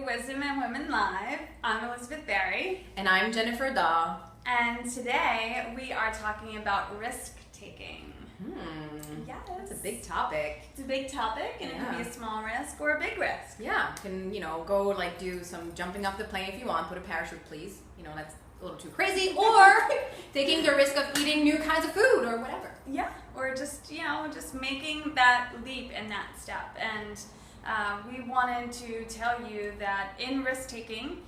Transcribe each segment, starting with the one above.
Wisdom and Women Live. I'm Elizabeth Berry. And I'm Jennifer Daw. And today we are talking about risk-taking. Yes. That's a big topic. It's a big topic, and it can be a small risk or a big risk. Yeah, can, go like do some jumping off the plane if you want, put a parachute please. That's a little too crazy. Or taking the risk of eating new kinds of food or whatever. Yeah, or just making that leap in that step. And we wanted to tell you that in risk-taking,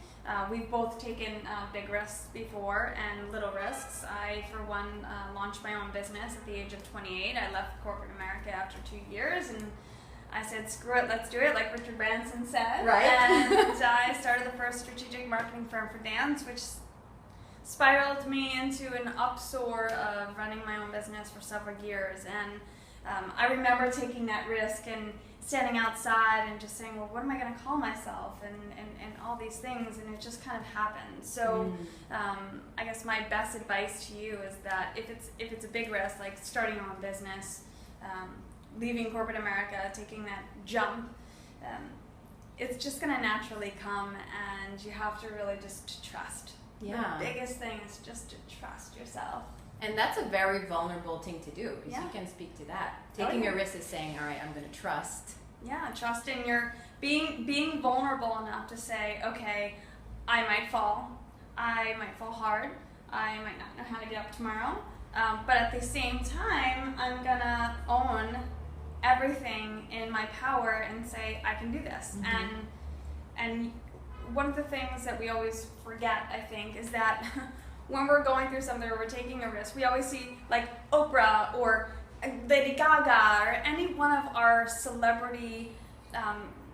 we've both taken big risks before and little risks. I, for one, launched my own business at the age of 28. I left corporate America after 2 years, and I said, screw it, let's do it, like Richard Branson said. Right. And I started the first strategic marketing firm for dance, which spiraled me into an upsoar of running my own business for several years. And I remember taking that risk and standing outside and just saying, well, what am I going to call myself, and all these things, and it just kind of happened. So I guess my best advice to you is that if it's a big risk, like starting your own business, leaving corporate America, taking that jump, it's just going to naturally come, and you have to really just trust. Yeah. The biggest thing is just to trust yourself. And that's a very vulnerable thing to do, because Yeah. you can speak to that. Taking a risk is saying, all right, I'm going to trust. Yeah, trust in your being vulnerable enough to say, okay, I might fall hard, I might not know how to get up tomorrow, but at the same time, I'm gonna own everything in my power and say, I can do this. And one of the things that we always forget, I think, is that when we're going through something or we're taking a risk, we always see like Oprah or Lady Gaga or any one of our celebrity,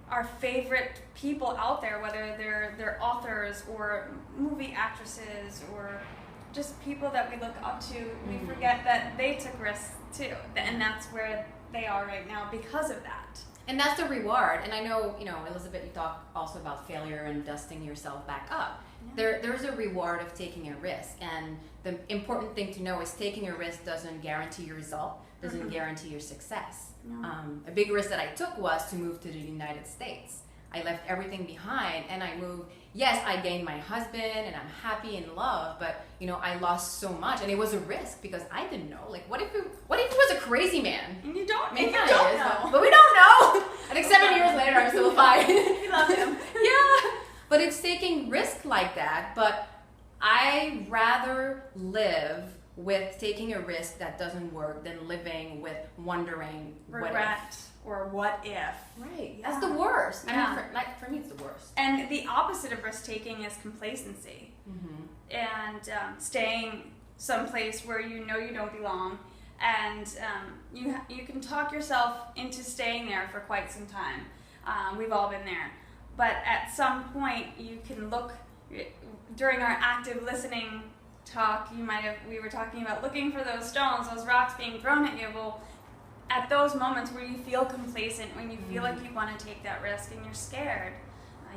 our favorite people out there, whether they're authors or movie actresses or just people that we look up to. We forget that they took risks too, and that's where they are right now because of that. And that's the reward. And I know, Elizabeth, you talk also about failure and dusting yourself back up. Yeah. There's a reward of taking a risk. And the important thing to know is taking a risk doesn't guarantee your result, doesn't guarantee your success. No. A big risk that I took was to move to the United States. I left everything behind and I moved. Yes, I gained my husband and I'm happy in love, but I lost so much, and it was a risk because I didn't know. Like, what if it was a crazy man? And you don't. Maybe you it don't is, know. but we don't know. I think 7 years later, I'm still fine. You love him. Yeah, but it's taking risk like that. But I rather live with taking a risk that doesn't work than living with wondering regret or what if. Right. Yeah. That's the worst. Yeah. I mean, for me, it's the worst. And the opposite of risk taking is complacency, and staying someplace where you know you don't belong, and you can talk yourself into staying there for quite some time. We've all been there, but at some point you can look. During our active listening talk, we were talking about looking for those stones, those rocks being thrown at you. Well, at those moments where you feel complacent, when you feel like you want to take that risk and you're scared,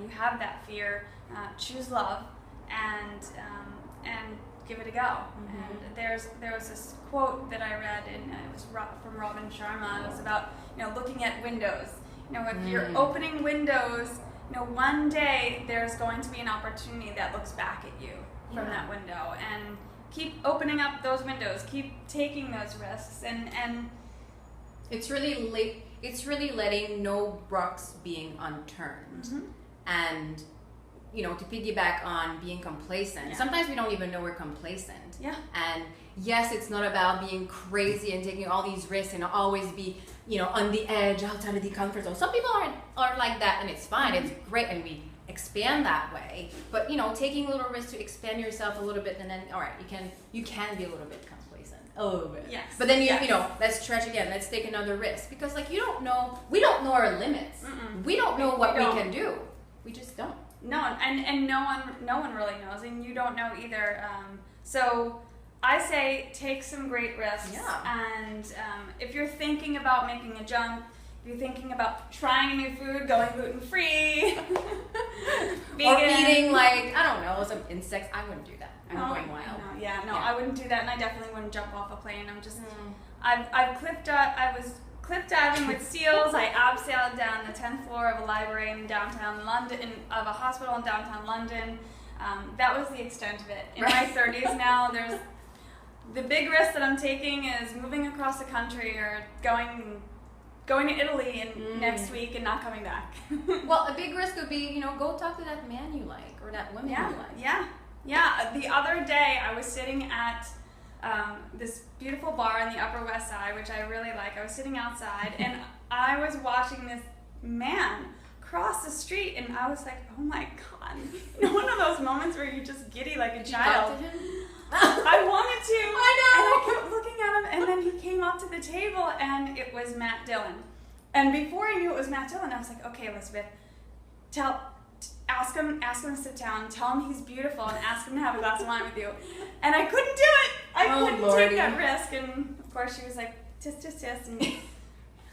you have that fear, choose love and give it a go. And there was this quote that I read, and it was from Robin Sharma. It was about looking at windows. If you're opening windows, one day there's going to be an opportunity that looks back at you from that window, and keep opening up those windows, keep taking those risks, and it's really letting no rocks being unturned. And to piggyback on being complacent, sometimes we don't even know we're complacent. And yes, it's not about being crazy and taking all these risks and always be on the edge, outside of the comfort zone. Some people aren't like that, and it's fine. It's great, and we expand that way. But taking a little risk to expand yourself a little bit, and then all right, you can be a little bit complacent, a little bit. Yes. But then let's stretch again. Let's take another risk, because we don't know our limits. We don't know what we can do. We just don't. No, and no one really knows, and you don't know either. So I say take some great risks. And if you're thinking about making a jump, if you're thinking about trying new food, going gluten-free, vegan, or eating some insects, I wouldn't do that. I'm going wild. I wouldn't do that, and I definitely wouldn't jump off a plane. I'm just, I was cliff diving with seals. I abseiled down the 10th floor of a library in downtown London, of a hospital in downtown London. That was the extent of it. In my 30s now, there's the big risk that I'm taking is moving across the country or going to Italy next week and not coming back. Well, a big risk would be, go talk to that man you like or that woman you like. Yeah. The other day I was sitting at this beautiful bar on the Upper West Side, which I really like. I was sitting outside and I was watching this man cross the street and I was like, oh my God. One of those moments where you're just giddy like a child. Did you talk to him? I wanted to. I know. And I kept looking at him, and then he came up to the table, and it was Matt Dillon. And before I knew it was Matt Dillon, I was like, okay, Elizabeth, ask him to sit down, tell him he's beautiful, and ask him to have a glass of wine with you. And I couldn't do it. I couldn't take that risk. And of course, she was like, tisk, tisk, tisk. And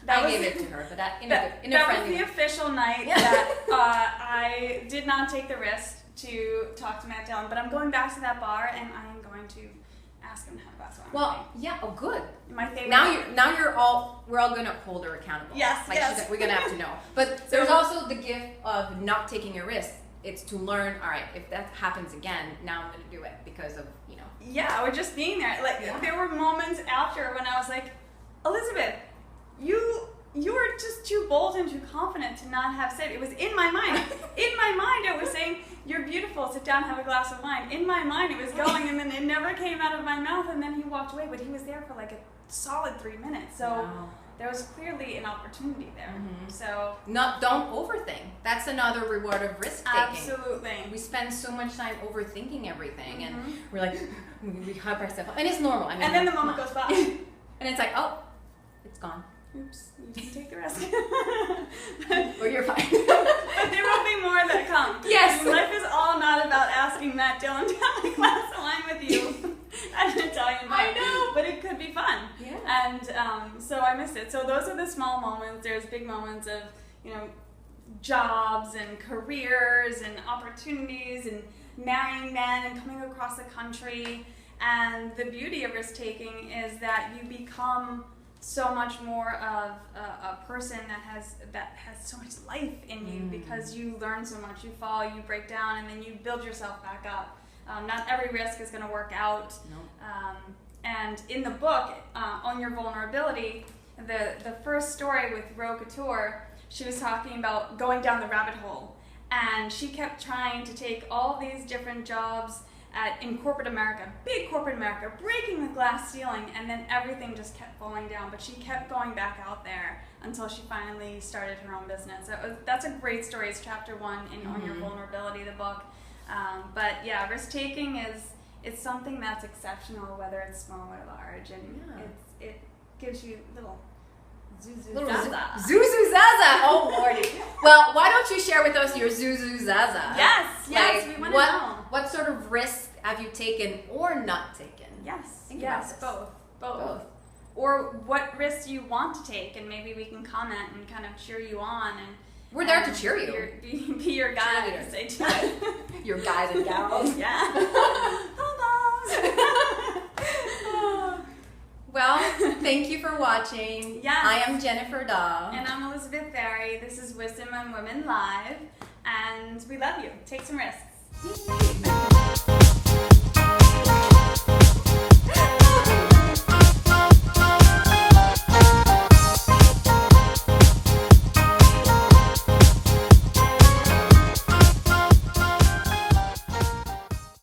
I gave it to her, but that was the official night that I did not take the risk to talk to Matt Dillon. But I'm going back to that bar, and I am going to ask him to have a glass of wine. Well, yeah. Oh, good. My favorite. We're all gonna hold her accountable. Yes. We're gonna have to know. But there's also the gift of not taking a risk. It's to learn. All right, if that happens again, now I'm gonna do it because of Yeah, or just being there. There were moments after when I was like, Elizabeth, you were just too bold and too confident to not have said. It was in my mind. In my mind, it was saying, "You're beautiful. Sit down, have a glass of wine." In my mind, it was going, and then it never came out of my mouth. And then he walked away, but he was there for like a solid 3 minutes. So there was clearly an opportunity there. Mm-hmm. So don't overthink. That's another reward of risk taking. Absolutely. We spend so much time overthinking everything, and we're like, we hype ourselves, and it's normal. I mean, and then the moment goes by, and it's like, oh, it's gone. Oops, you didn't take the risk. Or you're fine. But there will be more that come. Yes. Life is all not about asking Matt Dillon to have a glass of wine with you at an Italian bar. I know. But it could be fun. Yeah. And so I missed it. So those are the small moments. There's big moments of, jobs and careers and opportunities and marrying men and coming across the country. And the beauty of risk taking is that you become so much more of a person that has so much life in you because you learn so much. You fall, you break down, and then you build yourself back up. Not every risk is going to work out. No. And in the book, Own Your Vulnerability, the first story with Ro Couture, she was talking about going down the rabbit hole. And she kept trying to take all these different jobs in corporate America, big corporate America, breaking the glass ceiling, and then everything just kept falling down. But she kept going back out there until she finally started her own business. That's a great story. It's chapter 1 in Own Your Vulnerability, the book. But yeah, risk taking it's something that's exceptional, whether it's small or large, and it gives you little Zuzu Zaza. Zuzu Zaza. Oh Lordy. Well, why don't you share with us your Zuzu Zaza? Yes, we want to know. What sort of risk have you taken or not taken? Yes, both. Or what risks you want to take, and maybe we can comment and kind of cheer you on. And we're there to cheer you. Be your guides. Your guys and gals. Yeah. Well, thank you for watching. Yes. I am Jennifer Daw. And I'm Elizabeth Barry. This is Wisdom on Women Live. And we love you. Take some risks.